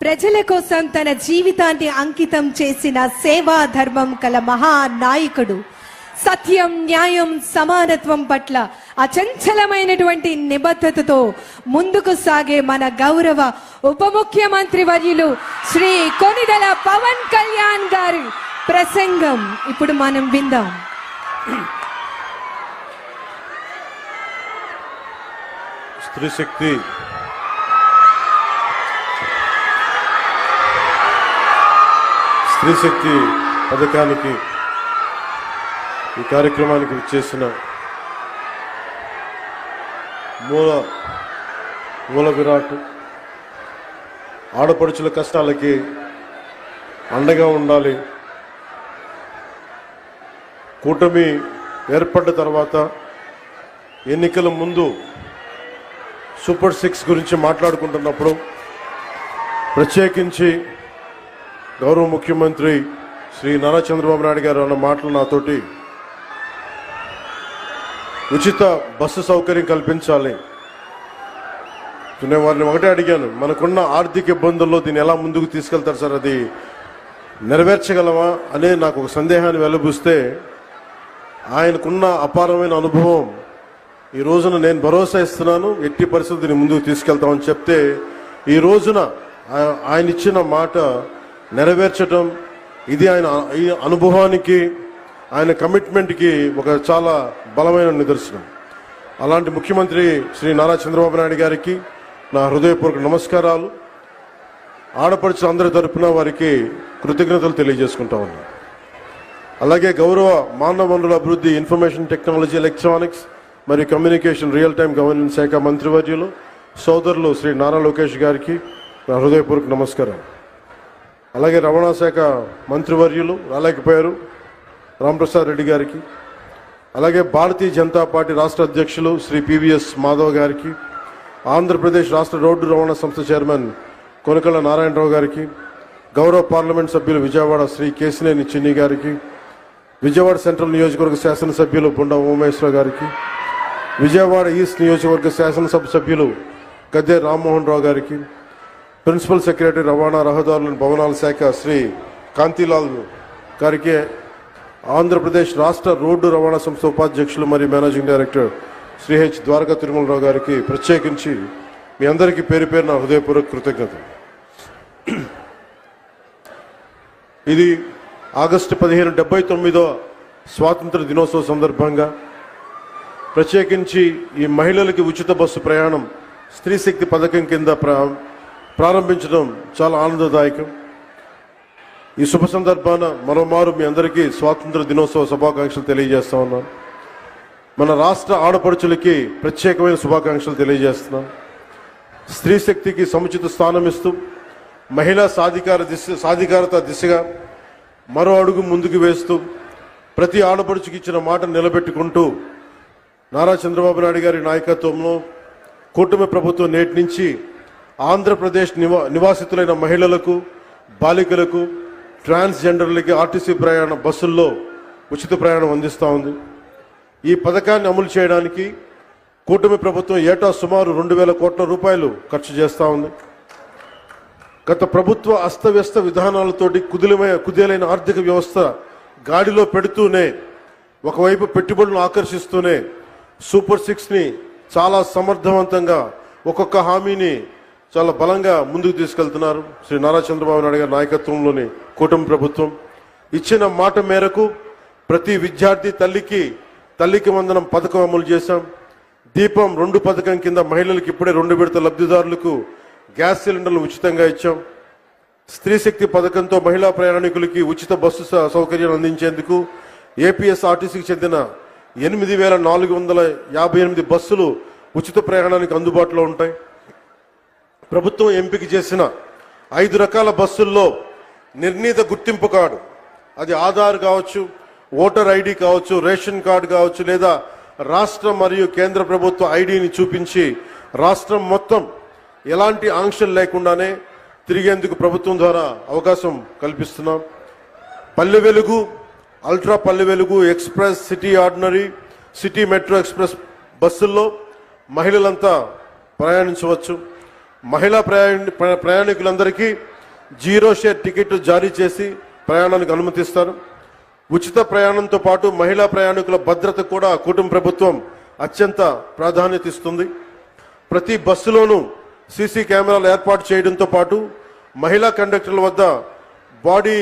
ప్రజల కోసం తన జీవితాన్ని అంకితం చేసిన సేవా ధర్మం కల మహానాయకుడు. సత్యం, న్యాయం, సమానత్వం పట్ల అచంచలమైనటువంటి నిబద్ధతతో ముందుకు సాగే మన గౌరవ ఉప ముఖ్యమంత్రి వర్యులు శ్రీ కొనిదెల పవన్ కళ్యాణ్ గారి ప్రసంగం ఇప్పుడు మనం విందాం. స్త్రీ శక్తి పథకానికి ఈ కార్యక్రమానికి విచ్చేసిన మూల విరాట్ ఆడపడుచుల కష్టాలకి అండగా ఉండాలి. కూటమి ఏర్పడ్డ తర్వాత ఎన్నికల ముందు సూపర్ 6 గురించి మాట్లాడుకుంటున్నప్పుడు ప్రత్యేకించి గౌరవ ముఖ్యమంత్రి శ్రీ నారా చంద్రబాబు నాయుడు గారు అన్న మాటలు నాతోటి ఉచిత బస్సు సౌకర్యం కల్పించాలి. నేను వారిని ఒకటే అడిగాను, మనకున్న ఆర్థిక ఇబ్బందుల్లో దీన్ని ఎలా ముందుకు తీసుకెళ్తారు సార్, అది నెరవేర్చగలమా అనే నాకు ఒక సందేహాన్ని వెలుబుస్తే ఆయనకున్న అపారమైన అనుభవం ఈ రోజున నేను భరోసా ఇస్తున్నాను, ఎట్టి పరిస్థితిని ముందుకు తీసుకెళ్తామని చెప్తే ఈ రోజున ఆయన ఇచ్చిన మాట నెరవేర్చడం ఇది ఆయన ఈ అనుభవానికి ఆయన కమిట్మెంట్కి ఒక చాలా బలమైన నిదర్శనం. అలాంటి ముఖ్యమంత్రి శ్రీ నారా చంద్రబాబు నాయుడు గారికి నా హృదయపూర్వక నమస్కారాలు. ఆడపడుచులు అందరి తరపున వారికి కృతజ్ఞతలు తెలియజేసుకుంటా ఉన్నాను. అలాగే గౌరవ మానవ వనరుల అభివృద్ధి, ఇన్ఫర్మేషన్ టెక్నాలజీ, ఎలక్ట్రానిక్స్ మరియు కమ్యూనికేషన్, రియల్ టైం గవర్నెన్స్ శాఖ మంత్రివర్యులు సోదరులు శ్రీ నారా లోకేష్ గారికి నా హృదయపూర్వక నమస్కారం. అలాగే రవాణా శాఖ మంత్రివర్యులు రాలేకపోయారు రాంప్రసాద్ రెడ్డి గారికి, అలాగే భారతీయ జనతా పార్టీ రాష్ట్ర అధ్యక్షులు శ్రీ పివిఎస్ మాధవ్ గారికి, ఆంధ్రప్రదేశ్ రాష్ట్ర రోడ్డు రవాణా సంస్థ చైర్మన్ కొనకళ్ళ నారాయణరావు గారికి, గౌరవ పార్లమెంట్ సభ్యులు విజయవాడ శ్రీ కేసినేని చిన్ని గారికి, విజయవాడ సెంట్రల్ నియోజకవర్గ శాసనసభ్యులు బుండా ఉమేశ్వర గారికి, విజయవాడ ఈస్ట్ నియోజకవర్గ శాసనసభ సభ్యులు గద్దె రామ్మోహన్ రావు గారికి, ప్రిన్సిపల్ సెక్రటరీ రవాణా, రహదారుల, భవనాల శాఖ శ్రీ కాంతిలాల్ గారికి, ఆంధ్రప్రదేశ్ రాష్ట్ర రోడ్డు రవాణా సంస్థ ఉపాధ్యక్షులు మరియు managing director Shri H Dwaraka Tirumalarao గారికి ప్రత్యేకించి మీ అందరికీ పేరు పేరు నా హృదయపూర్వక కృతజ్ఞతలు. ఇది ఆగస్టు 15 79వ స్వాతంత్ర దినోత్సవ సందర్భంగా ప్రత్యేకించి ఈ మహిళలకి ఉచిత బస్సు ప్రయాణం స్త్రీ శక్తి పథకం కింద ప్రారంభించడం చాలా ఆనందదాయకం. ఈ శుభ సందర్భాన మరోమారు మీ అందరికీ స్వాతంత్ర దినోత్సవ శుభాకాంక్షలు తెలియజేస్తా ఉన్నాను. మన రాష్ట్ర ఆడపడుచులకి ప్రత్యేకమైన శుభాకాంక్షలు తెలియజేస్తున్నాను. స్త్రీ శక్తికి సముచిత స్థానం ఇస్తూ మహిళా సాధికారత దిశగా మరో అడుగు ముందుకు వేస్తూ ప్రతి ఆడపడుచుకి ఇచ్చిన మాట నిలబెట్టుకుంటూ నారా చంద్రబాబు నాయుడు గారి నాయకత్వంలో కూటమి ప్రభుత్వం నేటి నుంచి ఆంధ్రప్రదేశ్ నివాసితులైన మహిళలకు, బాలికలకు, ట్రాన్స్జెండర్లకి ఆర్టీసీ బస్సుల్లో ఉచిత ప్రయాణం అందిస్తూ ఉంది. ఈ పథకాన్ని అమలు చేయడానికి కూటమి ప్రభుత్వం ఏటా సుమారు 2000 కోట్ల రూపాయలు ఖర్చు చేస్తూ ఉంది. గత ప్రభుత్వ అస్తవ్యస్త విధానాలతోటి కుదేలైన ఆర్థిక వ్యవస్థ గాడిలో పెడుతూనే, ఒకవైపు పెట్టుబడులను ఆకర్షిస్తూనే సూపర్ 6ని చాలా సమర్థవంతంగా ఒక్కొక్క హామీని చాలా బలంగా ముందుకు తీసుకెళ్తున్నారు శ్రీ నారా చంద్రబాబు నాయుడు గారి నాయకత్వంలోని కూటమి ప్రభుత్వం. ఇచ్చిన మాట మేరకు ప్రతి విద్యార్థి తల్లికి వందనం పథకం అమలు చేశాం. దీపం 2 పథకం కింద మహిళలకు ఇప్పుడే 2 విడత లబ్ధిదారులకు గ్యాస్ సిలిండర్లు ఉచితంగా ఇచ్చాం. స్త్రీ శక్తి పథకంతో మహిళా ప్రయాణికులకి ఉచిత బస్సు సౌకర్యం అందించేందుకు ఏపీఎస్ఆర్టీసీకి చెందిన 8458 బస్సులు ఉచిత ప్రయాణానికి అందుబాటులో ఉంటాయి. ప్రభుత్వం ఎంపిక చేసిన 5 రకాల బస్సుల్లో నిర్ణీత గుర్తింపు కార్డు, అది ఆధార్ కావచ్చు, ఓటర్ ఐడి కావచ్చు, రేషన్ కార్డు కావచ్చు, లేదా రాష్ట్ర మరియు కేంద్ర ప్రభుత్వ ఐడిని చూపించి రాష్ట్రం మొత్తం ఎలాంటి ఆంక్షలు లేకుండానే తిరిగేందుకు ప్రభుత్వం ద్వారా అవకాశం కల్పిస్తున్నాం. Palle Velugu, ultra Palle Velugu, express, city ordinary, city metro express బస్సుల్లో మహిళలంతా ప్రయాణించవచ్చు. మహిళా ప్రయాణికులందరికీ జీరో షేర్ టికెట్ జారీ చేసి ప్రయాణానికి అనుమతిస్తారు. ఉచిత ప్రయాణంతో పాటు మహిళా ప్రయాణికుల భద్రత కూడా కూటమి ప్రభుత్వం అత్యంత ప్రాధాన్యత ఇస్తుంది. ప్రతి బస్సులోనూ సీసీ కెమెరాలు ఏర్పాటు చేయడంతో పాటు మహిళా కండక్టర్ల వద్ద బాడీ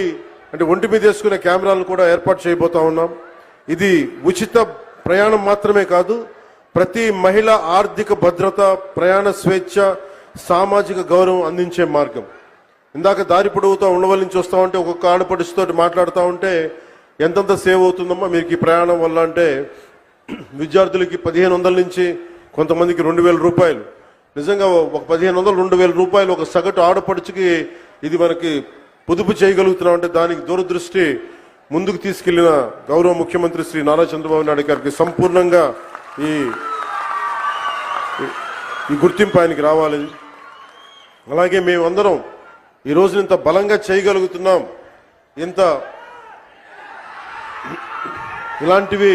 అంటే ఒంటి మీద వేసుకునే కెమెరాలను కూడా ఏర్పాటు చేయబోతా ఉన్నాం. ఇది ఉచిత ప్రయాణం మాత్రమే కాదు, ప్రతి మహిళ ఆర్థిక భద్రత, ప్రయాణ స్వేచ్ఛ, సామాజిక గౌరవం అందించే మార్గం. ఇందాక దారి పొడవుతో ఉండవల్లి నుంచి వస్తూ ఉంటే ఒక్కొక్క ఆడపడుచుతో మాట్లాడుతూ ఉంటే ఎంతంత సేవ్ అవుతుందమ్మా మీకు ఈ ప్రయాణం వల్ల అంటే, విద్యార్థులకి 1500 నుంచి కొంతమందికి 2000 రూపాయలు. నిజంగా ఒక 1500 2000 రూపాయలు ఒక సగటు ఆడపడుచుకి ఇది మనకి పొదుపు చేయగలుగుతున్నాం అంటే దానికి దూరదృష్టి ముందుకు తీసుకెళ్లిన గౌరవ ముఖ్యమంత్రి శ్రీ నారా చంద్రబాబు నాయుడు గారికి సంపూర్ణంగా ఈ గుర్తింపు ఆయనకి రావాలి. అలాగే మేమందరం ఈ రోజు ఇంత బలంగా చేయగలుగుతున్నాం, ఇంత ఇలాంటివి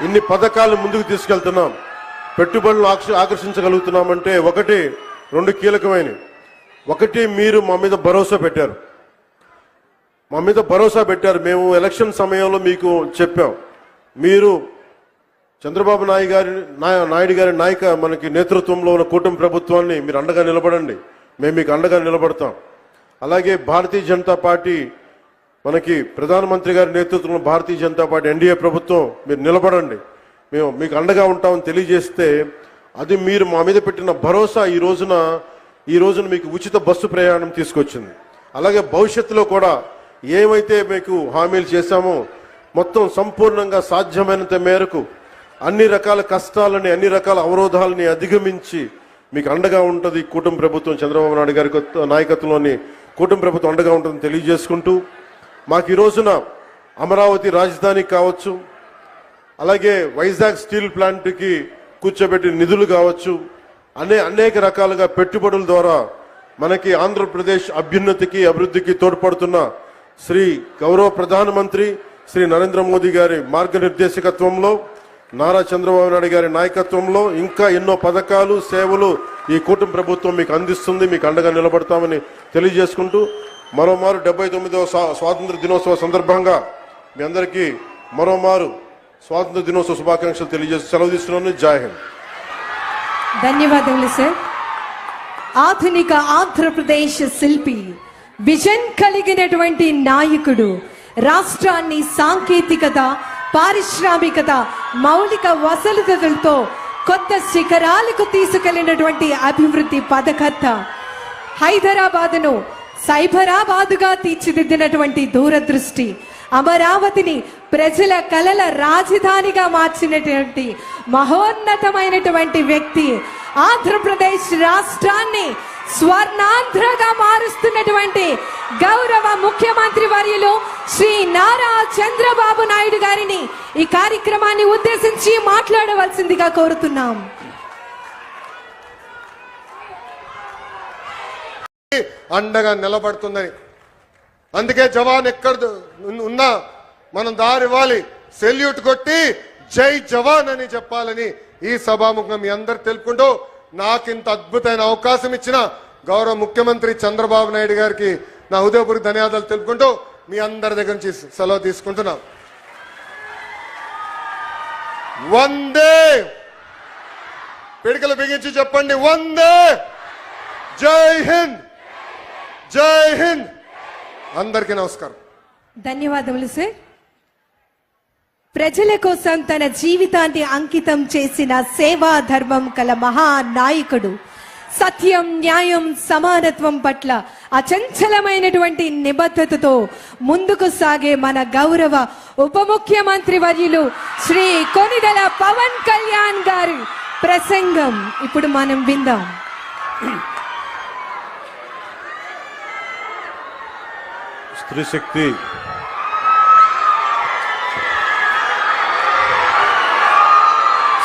ఇన్ని పథకాలు ముందుకు తీసుకెళ్తున్నాం, పెట్టుబడులు ఆకర్షించగలుగుతున్నామంటే ఒకటి 2 కీలకమైనవి. ఒకటి, మీరు మా మీద భరోసా పెట్టారు. మేము ఎలక్షన్ సమయంలో మీకు చెప్పాం, మీరు చంద్రబాబు నాయుడు గారి మనకి నేతృత్వంలో ఉన్న కూటమి ప్రభుత్వాన్ని మీరు అండగా నిలబడండి, మేము మీకు అండగా నిలబడతాం. అలాగే భారతీయ జనతా పార్టీ మనకి ప్రధానమంత్రి గారి నేతృత్వంలో భారతీయ జనతా పార్టీ ఎన్డీఏ ప్రభుత్వం మీరు నిలబడండి, మేము మీకు అండగా ఉంటామని తెలియజేస్తే అది మీరు మా మీద పెట్టిన భరోసా ఈ రోజున మీకు ఉచిత బస్సు ప్రయాణం తీసుకొచ్చింది. అలాగే భవిష్యత్తులో కూడా ఏమైతే మీకు హామీలు చేశామో మొత్తం సంపూర్ణంగా సాధ్యమైనంత మేరకు అన్ని రకాల కష్టాలని, అన్ని రకాల అవరోధాలని అధిగమించి మీకు అండగా ఉంటుంది కూటమి ప్రభుత్వం, చంద్రబాబు నాయుడు గారి నాయకత్వంలోని కూటమి ప్రభుత్వం అండగా ఉంటుందని తెలియజేసుకుంటూ, మాకు ఈ రోజున అమరావతి రాజధాని కావచ్చు, అలాగే వైజాగ్ స్టీల్ ప్లాంట్కి కూర్చోబెట్టిన నిధులు కావచ్చు, అనేక రకాలుగా పెట్టుబడుల ద్వారా మనకి ఆంధ్రప్రదేశ్ అభ్యున్నతికి, అభివృద్ధికి తోడ్పడుతున్న శ్రీ గౌరవ ప్రధానమంత్రి శ్రీ నరేంద్ర మోదీ గారి మార్గనిర్దేశకత్వంలో, నారా చంద్రబాబు నాయుడు గారి నాయకత్వంలో ఇంకా ఎన్నో పథకాలు, సేవలు ఈ కూటమి ప్రభుత్వం మీకు అందిస్తుంది, మీకు అండగా నిలబడతామని తెలియజేసుకుంటూ మరోమారు 79వ స్వాతంత్ర దినోత్సవ సందర్భంగా మీ అందరికీ మరోమారు స్వాతంత్ర దినోత్సవ శుభాకాంక్షలు తెలియజేస్తూ సెలవు తీసుకున్నాను. జై హింద్. ధన్యవాదములు సార్. ఆధునిక ఆంధ్రప్రదేశ్ శిల్పి, విజన్ కలిగినటువంటి నాయకుడు, రాష్ట్రాన్ని సాంకేతికత, పారిశ్రామికత, మౌలిక వసతులతో కొత్త శిఖరాలకు తీసుకెళ్లినటువంటి అభివృద్ధి పథకర్త, హైదరాబాద్ను సైబరాబాదుగా తీర్చిదిద్దినటువంటి దూరదృష్టి, అమరావతిని ప్రజల కలల రాజధానిగా మార్చినటువంటి మహోన్నతమైనటువంటి వ్యక్తి, ఆంధ్రప్రదేశ్ రాష్ట్రాన్ని స్వర్ణాంధ్రగా మారుస్తున్నటువంటి గౌరవ ముఖ్యమంత్రి వర్యులు శ్రీ నారా చంద్రబాబు నాయుడు గారిని ఈ కార్యక్రమాన్ని ఉద్దేశించి మాట్లాడవలసిందిగా కోరుతున్నాం. అండగా నిలబడుతుందని, అందుకే జవాన్ ఎక్కడ ఉన్నా మనం దారివ్వాలి, సెల్యూట్ కొట్టి జై జవాన్ అని చెప్పాలని ఈ సభాముఖంగా మీ అందరు తెలుపుకుంటూ, నాకింత అద్భుతమైన అవకాశం ఇచ్చిన గౌరవ ముఖ్యమంత్రి చంద్రబాబు నాయుడు గారికి నా హృదయపూర్వక ధన్యవాదాలు తెలుపుకుంటూ మీ అందరి దగ్గర నుంచి సెలవు తీసుకుంటున్నాం. వందే, పిడికలు బిగించి చెప్పండి, వందే. జై హింద్, జై హింద్. అందరికీ నమస్కారం. ధన్యవాదములు సార్. ప్రజల కోసం తన జీవితాన్ని అంకితం చేసిన సేవా ధర్మం కల మహానాయకుడు, సత్యం, న్యాయం, సమానత్వం పట్ల అచంచలమైనటువంటి నిబద్ధతతో ముందుకు సాగే మన గౌరవ ఉప ముఖ్యమంత్రి వర్యులు శ్రీ కొనిదెల పవన్ కళ్యాణ్ గారి ప్రసంగం ఇప్పుడు మనం విందాం.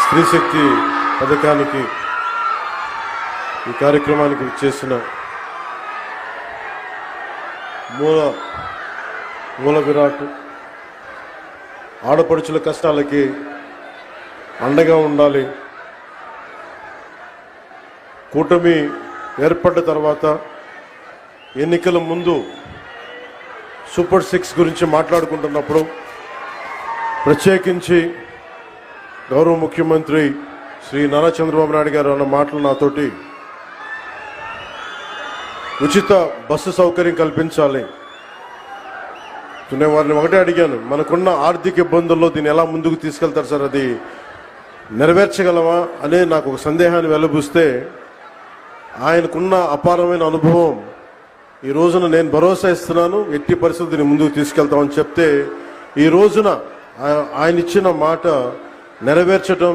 స్త్రీశక్తి పథకానికి, ఈ కార్యక్రమానికి చేసిన మూల విరాట్, ఆడపడుచుల కష్టాలకి అండగా ఉండాలి. కూటమి ఏర్పడ్డ తర్వాత ఎన్నికల ముందు సూపర్ 6 గురించి మాట్లాడుకుంటున్నప్పుడు ప్రత్యేకించి గౌరవ ముఖ్యమంత్రి శ్రీ నారా చంద్రబాబు నాయుడు గారు అన్న మాటలు నాతోటి ఉచిత బస్సు సౌకర్యం కల్పించాలి. నేను వారిని ఒకటే అడిగాను, మనకున్న ఆర్థిక ఇబ్బందుల్లో దీన్ని ఎలా ముందుకు తీసుకెళ్తారు సార్, అది నెరవేర్చగలమా అనే నాకు ఒక సందేహాన్ని వెల్లబూస్తే ఆయనకున్న అపారమైన అనుభవం ఈ రోజున నేను భరోసా ఇస్తున్నాను, ఎట్టి పరిస్థితిని ముందుకు తీసుకెళ్తామని చెప్తే ఈ రోజున ఆయన ఇచ్చిన మాట నెరవేర్చడం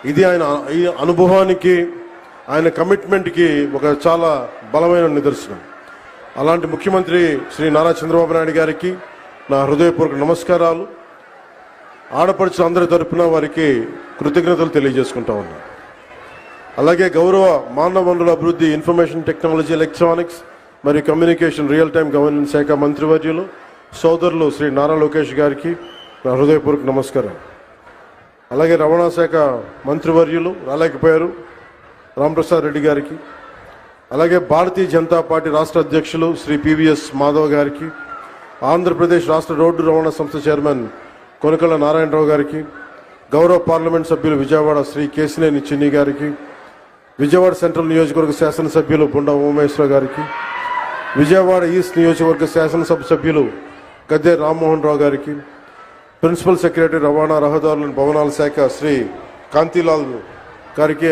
ఇది ఆయన ఈ అనుభవానికి ఆయన కమిట్మెంట్కి ఒక చాలా బలమైన నిదర్శనం. అలాంటి ముఖ్యమంత్రి శ్రీ నారా చంద్రబాబు నాయుడు గారికి నా హృదయపూర్వక నమస్కారాలు. ఆడపడుచుల అందరి తరపున వారికి కృతజ్ఞతలు తెలియజేసుకుంటా ఉన్నాను. అలాగే గౌరవ మానవ వనరుల అభివృద్ధి, ఇన్ఫర్మేషన్ టెక్నాలజీ, ఎలక్ట్రానిక్స్ మరియు కమ్యూనికేషన్, రియల్ టైం గవర్నెన్స్ శాఖ మంత్రివర్యులు సోదరులు శ్రీ నారా లోకేష్ గారికి నా హృదయపూర్వక నమస్కారం. అలాగే రవాణా శాఖ మంత్రివర్యులు రాలేకపోయారు రాంప్రసాద్ రెడ్డి గారికి, అలాగే భారతీయ జనతా పార్టీ రాష్ట్ర అధ్యక్షులు శ్రీ పివిఎస్ మాధవ్ గారికి, ఆంధ్రప్రదేశ్ రాష్ట్ర రోడ్డు రవాణా సంస్థ చైర్మన్ కొనకళ్ళ నారాయణరావు గారికి, గౌరవ పార్లమెంట్ సభ్యులు విజయవాడ శ్రీ కేసినేని చిన్ని గారికి, విజయవాడ సెంట్రల్ నియోజకవర్గ శాసనసభ్యులు బుండా ఉమేశ్వర గారికి, విజయవాడ ఈస్ట్ నియోజకవర్గ శాసనసభ సభ్యులు గద్దె రామ్మోహన్ రావు గారికి, ప్రిన్సిపల్ సెక్రటరీ రవాణా, రహదారుల, భవనాల శాఖ శ్రీ కాంతిలాల్ గారికి,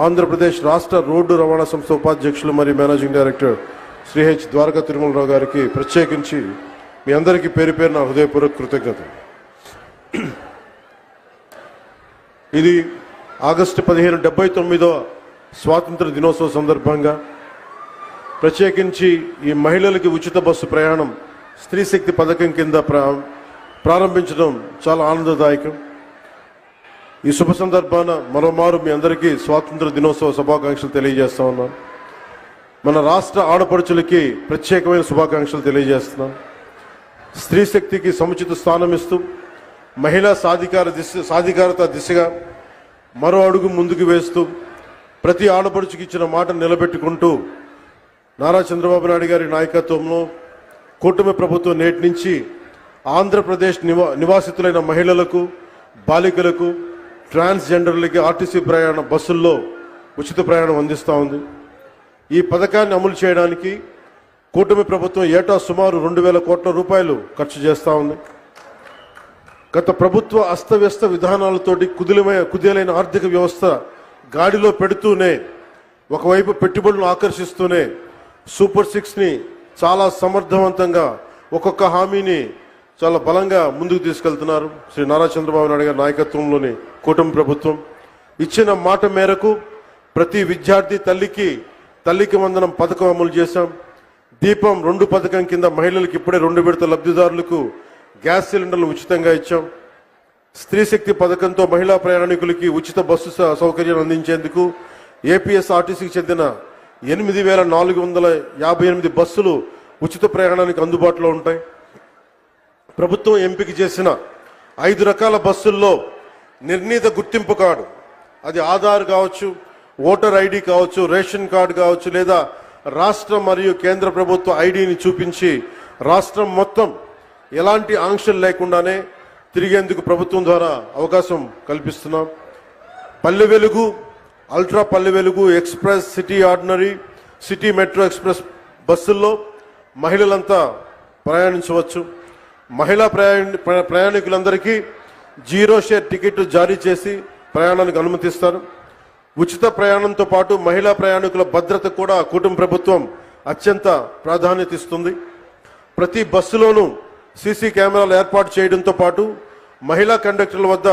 ఆంధ్రప్రదేశ్ రాష్ట్ర రోడ్డు రవాణా సంస్థ ఉపాధ్యక్షులు మరియు managing director Shri H Dwaraka Tirumalarao గారికి ప్రత్యేకించి మీ అందరికీ పేరు పేరు నా హృదయపూర్వక కృతజ్ఞతలు. ఇది ఆగస్టు 15 79వ స్వాతంత్ర దినోత్సవ సందర్భంగా ప్రత్యేకించి ఈ మహిళలకి ఉచిత బస్సు ప్రయాణం స్త్రీ శక్తి పథకం కింద ప్రారంభించడం చాలా ఆనందదాయకం. ఈ శుభ సందర్భాన మరోమారు మీ అందరికీ స్వాతంత్ర దినోత్సవ శుభాకాంక్షలు తెలియజేస్తా ఉన్నాను. మన రాష్ట్ర ఆడపడుచులకి ప్రత్యేకమైన శుభాకాంక్షలు తెలియజేస్తున్నాను. స్త్రీ శక్తికి సముచిత స్థానం ఇస్తూ మహిళా సాధికారత దిశగా మరో అడుగు ముందుకు వేస్తూ ప్రతి ఆడపడుచుకి ఇచ్చిన మాట నిలబెట్టుకుంటూ నారా చంద్రబాబు నాయుడు గారి నాయకత్వంలో కూటమి ప్రభుత్వం నేటి నుంచి ఆంధ్రప్రదేశ్ నివాసితులైన మహిళలకు, బాలికలకు, ట్రాన్స్జెండర్లకి ఆర్టీసీ బస్సుల్లో ఉచిత ప్రయాణం అందిస్తూ ఉంది. ఈ పథకాన్ని అమలు చేయడానికి కూటమి ప్రభుత్వం ఏటా సుమారు 2,000 కోట్ల రూపాయలు ఖర్చు చేస్తూ ఉంది. గత ప్రభుత్వ అస్తవ్యస్త విధానాలతోటి కుదేలైన ఆర్థిక వ్యవస్థ గాడిలో పెడుతూనే, ఒకవైపు పెట్టుబడులను ఆకర్షిస్తూనే సూపర్ 6ని చాలా సమర్థవంతంగా ఒక్కొక్క హామీని చాలా బలంగా ముందుకు తీసుకెళ్తున్నారు శ్రీ నారా చంద్రబాబు నాయుడు గారి నాయకత్వంలోని కూటమి ప్రభుత్వం. ఇచ్చిన మాట మేరకు ప్రతి విద్యార్థి తల్లికి వందనం పథకం అమలు చేశాం. దీపం 2 పథకం కింద మహిళలకు ఇప్పుడే 2 విడత లబ్ధిదారులకు గ్యాస్ సిలిండర్లు ఉచితంగా ఇచ్చాం. స్త్రీ శక్తి పథకంతో మహిళా ప్రయాణికులకి ఉచిత బస్సు సౌకర్యం అందించేందుకు ఏపీఎస్ఆర్టీసీకి చెందిన 8,458 బస్సులు ఉచిత ప్రయాణానికి అందుబాటులో ఉంటాయి. ప్రభుత్వం ఎంపిక చేసిన 5 రకాల బస్సుల్లో నిర్ణీత గుర్తింపు కార్డు, అది ఆధార్ కావచ్చు, ఓటర్ ఐడి కావచ్చు, రేషన్ కార్డు కావచ్చు, లేదా రాష్ట్ర మరియు కేంద్ర ప్రభుత్వ ఐడిని చూపించి రాష్ట్రం మొత్తం ఎలాంటి ఆంక్షలు లేకుండానే తిరిగేందుకు ప్రభుత్వం ద్వారా అవకాశం కల్పిస్తున్నాం. Palle Velugu, ultra Palle Velugu, express, city ordinary, city metro express బస్సుల్లో మహిళలంతా ప్రయాణించవచ్చు. మహిళా ప్రయాణికులందరికీ 0 షేర్ టికెట్ జారీ చేసి ప్రయాణానికి అనుమతిస్తారు. ఉచిత ప్రయాణంతో పాటు మహిళా ప్రయాణికుల భద్రత కూడా కూటమి ప్రభుత్వం అత్యంత ప్రాధాన్యత ఇస్తుంది. ప్రతి బస్సులోనూ సీసీ కెమెరాలు ఏర్పాటు చేయడంతో పాటు మహిళా కండక్టర్ల వద్ద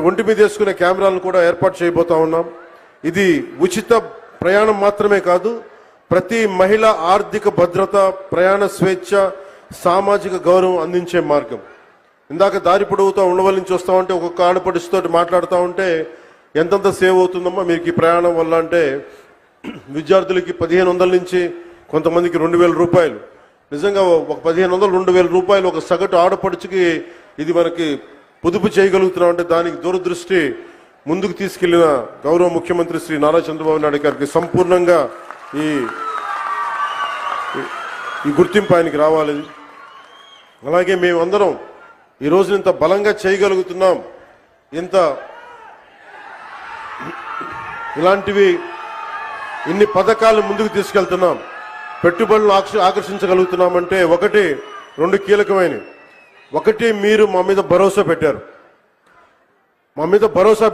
ఒంటి మీద వేసుకునే కెమెరాలను కూడా ఏర్పాటు చేయబోతా ఉన్నాం. ఇది ఉచిత ప్రయాణం మాత్రమే కాదు, ప్రతి మహిళ ఆర్థిక భద్రత, ప్రయాణ స్వేచ్ఛ, సామాజిక గౌరవం అందించే మార్గం. ఇందాక దారి పొడవుతా ఉండవల నుంచి వస్తా ఉంటే ఒక్కొక్క ఆడపడుచుతో మాట్లాడుతూ ఉంటే ఎంతంత సేవ్ అవుతుందమ్మా మీకు ఈ ప్రయాణం వల్ల అంటే, విద్యార్థులకి 1,500 నుంచి కొంతమందికి 2,000 రూపాయలు. నిజంగా ఒక 1,500, 2,000 రూపాయలు ఒక సగటు ఆడపడుచుకి ఇది మనకి పొదుపు చేయగలుగుతున్నాం అంటే దానికి దూరదృష్టి ముందుకు తీసుకెళ్లిన గౌరవ ముఖ్యమంత్రి శ్రీ నారా చంద్రబాబు నాయుడు గారికి సంపూర్ణంగా ఈ ఈ గుర్తింపు ఆయనకి రావాలి. అలాగే మేమందరం ఈ రోజు ఇంత బలంగా చేయగలుగుతున్నాం, ఇంత ఇలాంటివి ఇన్ని పథకాలను ముందుకు తీసుకెళ్తున్నాం, పెట్టుబడులను ఆకర్షించగలుగుతున్నామంటే ఒకటి రెండు కీలకమైనవి. ఒకటి, మీరు మా మీద భరోసా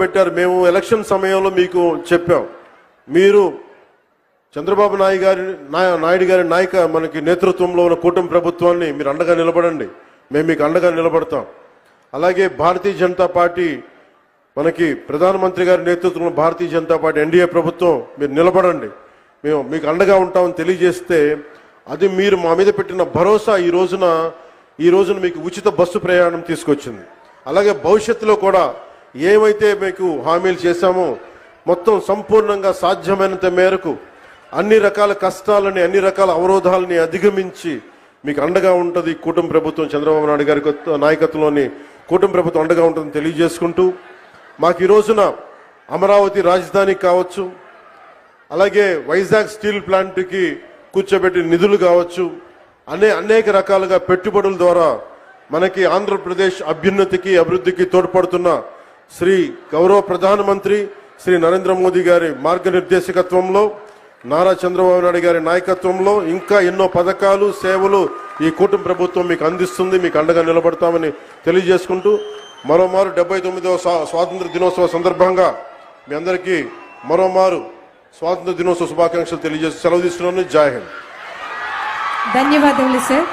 పెట్టారు. మేము ఎలక్షన్ సమయంలో మీకు చెప్పాం, మీరు చంద్రబాబు నాయుడు గారి మనకి నేతృత్వంలో ఉన్న కూటమి ప్రభుత్వాన్ని మీరు అండగా నిలబడండి, మేము మీకు అండగా నిలబడతాం. అలాగే భారతీయ జనతా పార్టీ, మనకి ప్రధానమంత్రి గారి నేతృత్వంలో భారతీయ జనతా పార్టీ ఎన్డీఏ ప్రభుత్వం, మీరు నిలబడండి, మేము మీకు అండగా ఉంటామని తెలియజేస్తే, అది మీరు మా మీద పెట్టిన భరోసా ఈ రోజున మీకు ఉచిత బస్సు ప్రయాణం తీసుకొచ్చింది. అలాగే భవిష్యత్తులో కూడా ఏమైతే మీకు హామీలు చేశామో మొత్తం సంపూర్ణంగా సాధ్యమైనంత మేరకు అన్ని రకాల కష్టాలని, అన్ని రకాల అవరోధాలని అధిగమించి మీకు అండగా ఉంటుంది కూటమి ప్రభుత్వం. చంద్రబాబు నాయుడు గారి నాయకత్వంలోని కూటమి ప్రభుత్వం అండగా ఉంటుందని తెలియజేసుకుంటూ, మాకు ఈ రోజున అమరావతి రాజధాని కావచ్చు, అలాగే వైజాగ్ స్టీల్ ప్లాంట్కి కూర్చోబెట్టిన నిధులు కావచ్చు, అనేక రకాలుగా పెట్టుబడుల ద్వారా మనకి ఆంధ్రప్రదేశ్ అభ్యున్నతికి, అభివృద్ధికి తోడ్పడుతున్న శ్రీ గౌరవ ప్రధానమంత్రి శ్రీ నరేంద్ర మోదీ గారి మార్గనిర్దేశకత్వంలో, నారా చంద్రబాబు నాయుడు గారి నాయకత్వంలో ఇంకా ఎన్నో పథకాలు, సేవలు ఈ కూటమి ప్రభుత్వం మీకు అందిస్తుంది. మీకు అండగా నిలబడతామని తెలియజేసుకుంటూ, మరోమారు 79వ స్వాతంత్ర దినోత్సవ సందర్భంగా మీ అందరికీ మరోమారు స్వాతంత్ర దినోత్సవ శుభాకాంక్షలు తెలియజేసి సెలవు తీసుకున్నాను. జై హింద్. ధన్యవాదములు సార్.